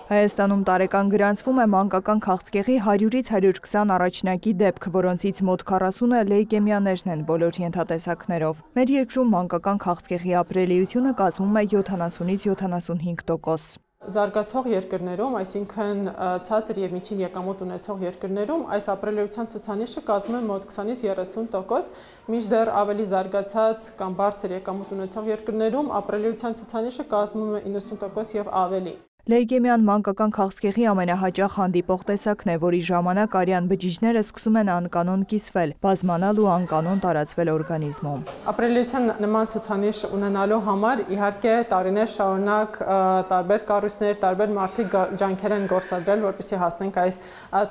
Հայաստանում տարեկան գրանցվում է մանկական քաղցկեղի 100-ից 120 առաջնակի դեպք, որոնցից մոտ 40-ը լեյկեմիաներն են բոլոր ենթատեսակներով։ Մեր երկրում մանկական քաղցկեղի ապրելիությունը կազմում է 70-ից 75%։ Զարգացող երկրներում, այսինքն ցածր եւ միջին եկամուտ ունեցող երկրներում այս ապրելիության ցուցանիշը կազմում է մոտ 20-ից 30%, մինչդեռ ավելի զարգացած կամ բարձր եկամուտ ունեցող երկրներում ապրելիության ցուցանիշը կազմում է 90% եւ ավելի։ Լեյկեմիան մանկական քաղցկեղի ամենահաճախ հանդիպող տեսակն է, որի ժամանակ արյան բջիջները սկսում են անկանոն կիսվել, բազմանալ ու անկանոն տարածվել օրգանիզմում։ Ապրելիության նման ցուցանիշ ունենալու համար իհարկե տարիներ շարունակ տարբեր կառույցներ, տարբեր մարդիկ ջանքեր են գործադրել, որպեսզի հասնենք այս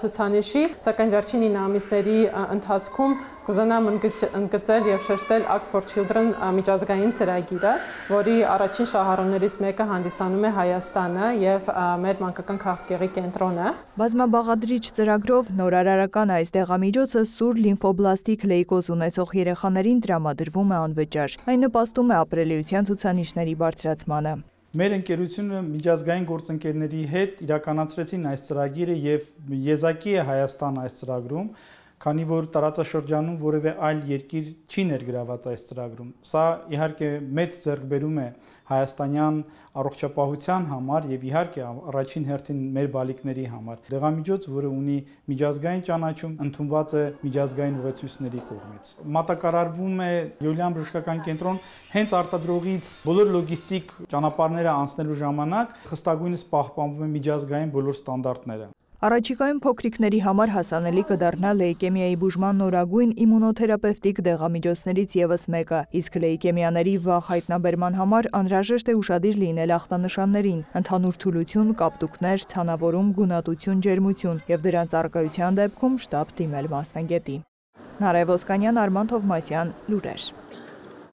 ցուցանիշի, սակայն վերջին 9 ամիսների ընթացքում կուզենամ ընդգծել եւ շեշտել Act for Children միջազգային ծրագիրը, որի առաջին շահառուներից մեկը հանդիսանում է Հայաստանը եւ մեր մանկական քաղցկեղի կենտրոնը։ Բազմաբաղադրիչ ծրագրով նորարարական այս դեղամիջոցը սուր լիմֆոբլաստիկ լեյկոզ ունեցող երեխաներին տրամադրվում է անվճար։ Այն նպաստում է ապրելիության ցուցանիշների բարձրացմանը։ Մեր ընկերությունը միջազգային գործընկերների հետ իրականացրեցին այս ծրագիրը եւ եզակի է Հայաստան այս ծրագրում, քանի որ տարածաշրջանում որևէ այլ երկիր չի ներգրաված այս ծրագրում։ Սա իհարկե մեծ ձեռքբերում է հայաստանյան առողջապահության համար եւ իհարկե առաջին հերթին մեր բալիկների համար։ Դեղամիջոց, որը ունի միջազգային ճանաչում, ընդունված է միջազգային ուղեցույցների կողմից։ Մատակարարվում է Յոլիան բժշկական կենտրոն հենց արտադրողից բոլոր լոգիստիկ ճանապարհները անցնելու ժամանակ խստագույնս պահպանվում է միջազգային բոլոր ստանդարտները։ Առաջիկայում փոքրիկների համար հասանելի կդառնա լեյկեմիայի բուժման նորագույն իմունոթերապևտիկ դեղամիջոցներից ևս մեկը, իսկ լեյկեմիաների վաղ հայտնաբերման համար անհրաժեշտ է ուշադիր լինել ախտանշաններին՝ ընդհանուր թուլություն, կապտուկներ, ցանավորում, գունատություն, ջերմություն եւ դրանց առկայության դեպքում շտապ դիմել մասնագետի։ Նարեկ Ոսկանյան, Արման Թովմասյան, լուրեր։